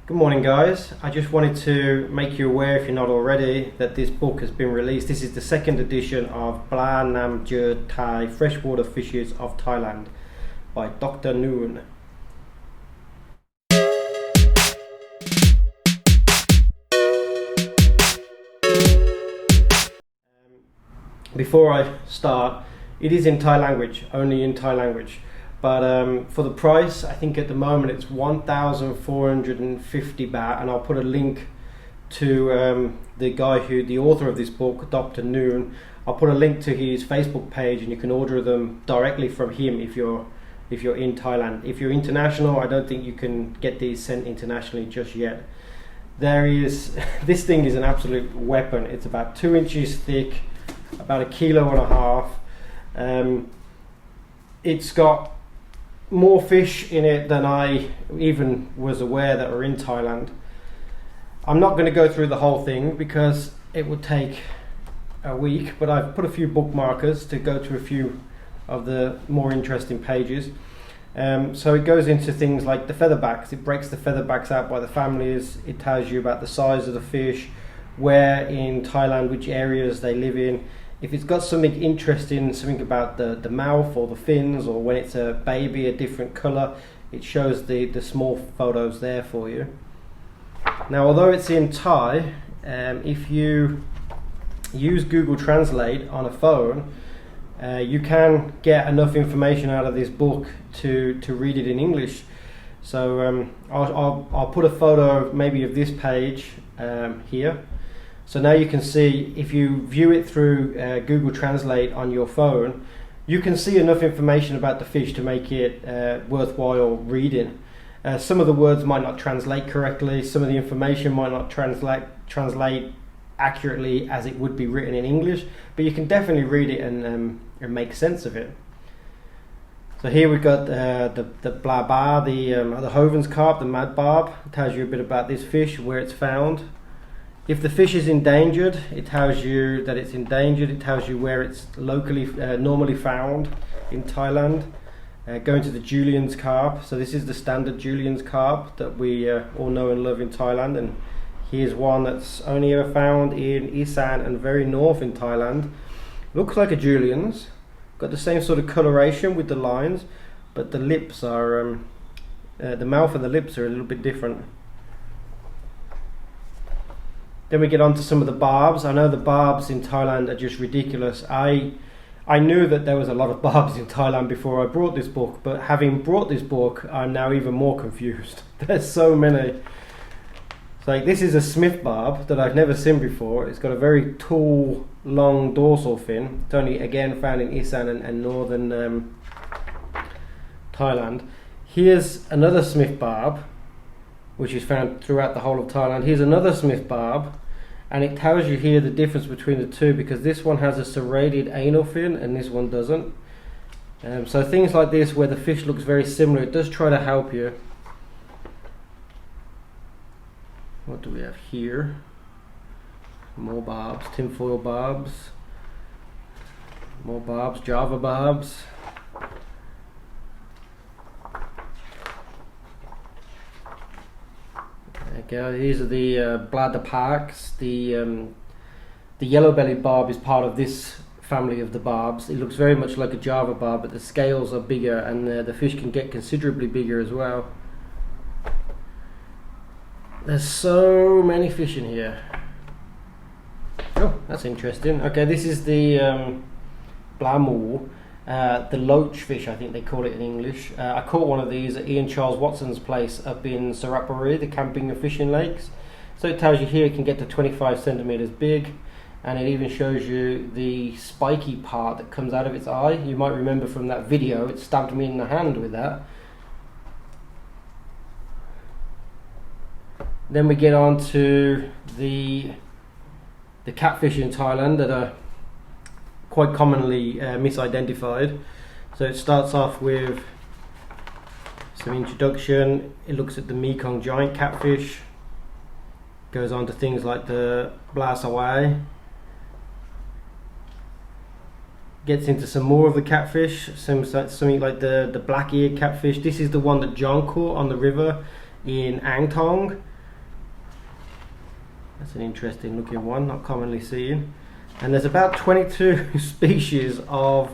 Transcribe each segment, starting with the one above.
Good morning, guys. I just wanted to make you aware, if you're not already, that this book has been released. This is the second edition of Plaan, Thai Freshwater Fishes of Thailand by Dr. Noon. Before I start, it is in Thai language, only in Thai language. But for the price, I think at the moment it's 1,450 baht, and I'll put a link to the author of this book, Dr. Noon. I'll put a link to his Facebook page, and you can order them directly from him if you're in Thailand. If you're international, I don't think you can get these sent internationally just yet. This thing is an absolute weapon. It's about 2 inches thick, about 1.5 kilos. It's got more fish in it than I even was aware that were in Thailand. I'm not going to go through the whole thing because it would take a week, but I've put a few bookmarkers to go to a few of the more interesting pages. So it goes into things like the featherbacks. It breaks the featherbacks out by the families. It tells you about the size of the fish, where in Thailand, which areas they live in. If it's got something interesting, something about the mouth or the fins, or when it's a baby, a different colour, it shows the small photos there for you. Now, although it's in Thai, if you use Google Translate on a phone, you can get enough information out of this book to read it in English. So I'll put a photo maybe of this page here. So now you can see, if you view it through Google Translate on your phone, you can see enough information about the fish to make it worthwhile reading. Some of the words might not translate correctly, some of the information might not translate accurately as it would be written in English, but you can definitely read it and make sense of it. So here we've got the barb, the Hovens carp, the mad barb. It tells you a bit about this fish, where it's found. If the fish is endangered, it tells you that it's endangered. It tells you where it's normally found in Thailand. Going to the Julien's carp. So this is the standard Julien's carp that we all know and love in Thailand. And here's one that's only ever found in Isan and very north in Thailand. Looks like a Julien's. Got the same sort of coloration with the lines, but the lips are, the mouth and the lips are a little bit different. Then we get on to some of the barbs. I know the barbs in Thailand are just ridiculous. I knew that there was a lot of barbs in Thailand before I brought this book, but having brought this book, I'm now even more confused. There's so many. So this is a Smith barb that I've never seen before. It's got a very tall, long dorsal fin. It's only, again, found in Isan and northern Thailand. Here's another Smith barb, which is found throughout the whole of Thailand. Here's another Smith barb, and it tells you here the difference between the two, because this one has a serrated anal fin and this one doesn't. So things like this, where the fish looks very similar, it does try to help you. What do we have here? More barbs, tinfoil barbs, more barbs, Java barbs. Okay, these are the bladder parks. The yellow-bellied barb is part of this family of the barbs. It looks very much like a Java barb, but the scales are bigger, and the fish can get considerably bigger as well. There's so many fish in here. Oh, that's interesting. Okay, this is the blamu. The loach fish, I think they call it in English. I caught one of these at Ian Charles Watson's place up in Sarapuri, the camping and fishing lakes. So it tells you here it can get to 25 centimeters big, and it even shows you the spiky part that comes out of its eye. You might remember from that video, it stabbed me in the hand with that. Then we get on to the catfish in Thailand that are quite commonly misidentified. So it starts off with some introduction. It looks at the Mekong giant catfish, goes on to things like the blasawai, gets into some more of the catfish, something like the black-eared catfish. This is the one that John caught on the river in Ang Thong. That's an interesting looking one, not commonly seen. And there's about 22 species of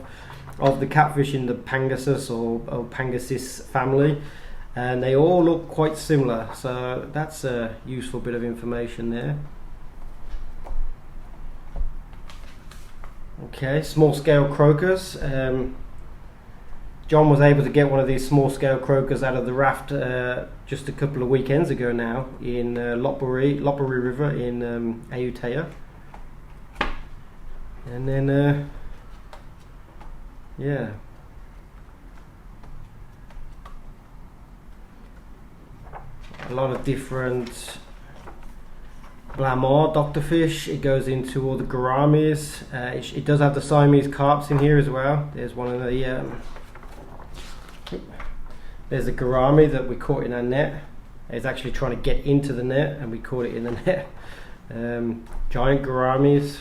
the catfish in the Pangasus or Pangasis family, and they all look quite similar, so that's a useful bit of information there. Okay, small scale croakers. John was able to get one of these small scale croakers out of the raft just a couple of weekends ago now in Lopburi River in Ayutthaya. And then yeah, a lot of different Blamor doctorfish. It goes into all the Gouramis. It does have the Siamese carps in here as well. There's one of the there's a gourami that we caught in our net. It's actually trying to get into the net and we caught it in the net. Giant gouramis.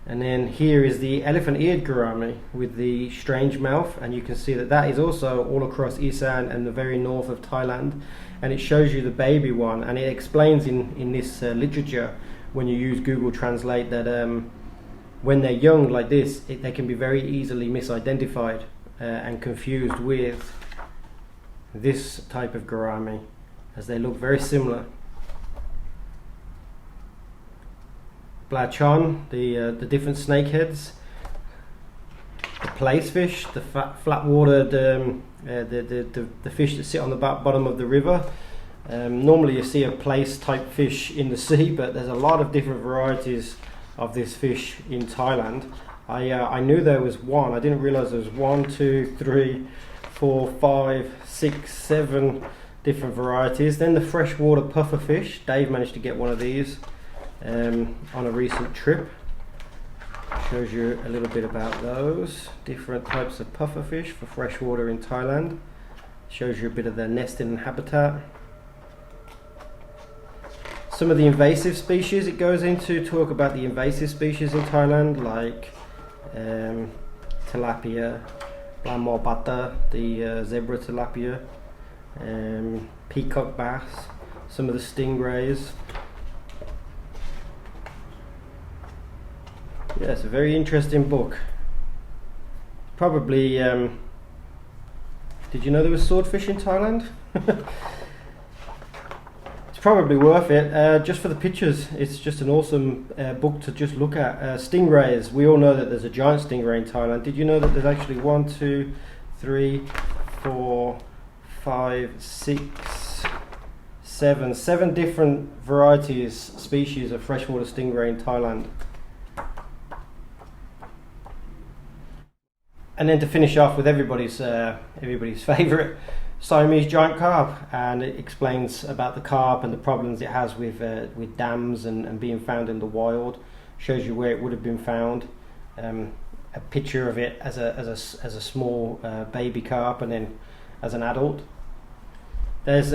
And then here is the elephant-eared gourami with the strange mouth, and you can see that that is also all across Isan and the very north of Thailand, and it shows you the baby one, and it explains in this literature when you use Google Translate that when they're young like this, they can be very easily misidentified and confused with this type of gourami, as they look very similar. Blachon, the different snakeheads, the place fish, the flat-watered, the fish that sit on the bottom of the river. Normally you see a place type fish in the sea, but there's a lot of different varieties of this fish in Thailand. I knew there was one. I didn't realize there was 1, 2, 3, 4, 5, 6, 7 different varieties. Then the freshwater puffer fish. Dave managed to get one of these on a recent trip. Shows you a little bit about those different types of puffer fish for freshwater in Thailand. Shows you a bit of their nesting and habitat. Some of the invasive species it goes into, talk about the invasive species in Thailand, like tilapia, Blamor bata, the zebra tilapia, peacock bass, some of the stingrays. Yeah, it's a very interesting book. Probably, did you know there was swordfish in Thailand? It's probably worth it, just for the pictures. It's just an awesome book to just look at. Stingrays, we all know that there's a giant stingray in Thailand. Did you know that there's actually 1, 2, 3, 4, 5, 6, 7 different varieties, species of freshwater stingray in Thailand? And then to finish off with everybody's favourite, Siamese giant carp, and it explains about the carp and the problems it has with dams and being found in the wild. Shows you where it would have been found. A picture of it as a small baby carp, and then as an adult. There's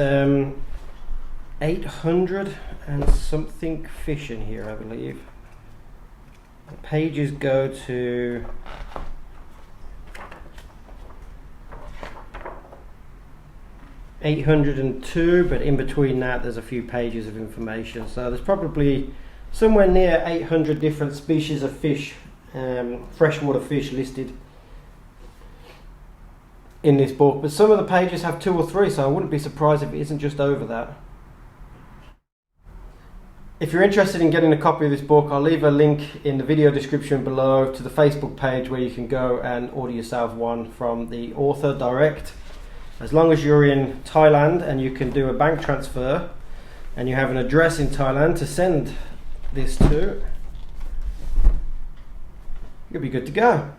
800 and something fish in here, I believe. The pages go to 802, but in between that there's a few pages of information, so there's probably somewhere near 800 different species of fish, freshwater fish, listed in this book, but some of the pages have 2 or 3, so I wouldn't be surprised if it isn't just over that. If you're interested in getting a copy of this book, I'll leave a link in the video description below to the Facebook page where you can go and order yourself one from the author direct. As long as you're in Thailand and you can do a bank transfer and you have an address in Thailand to send this to, you'll be good to go.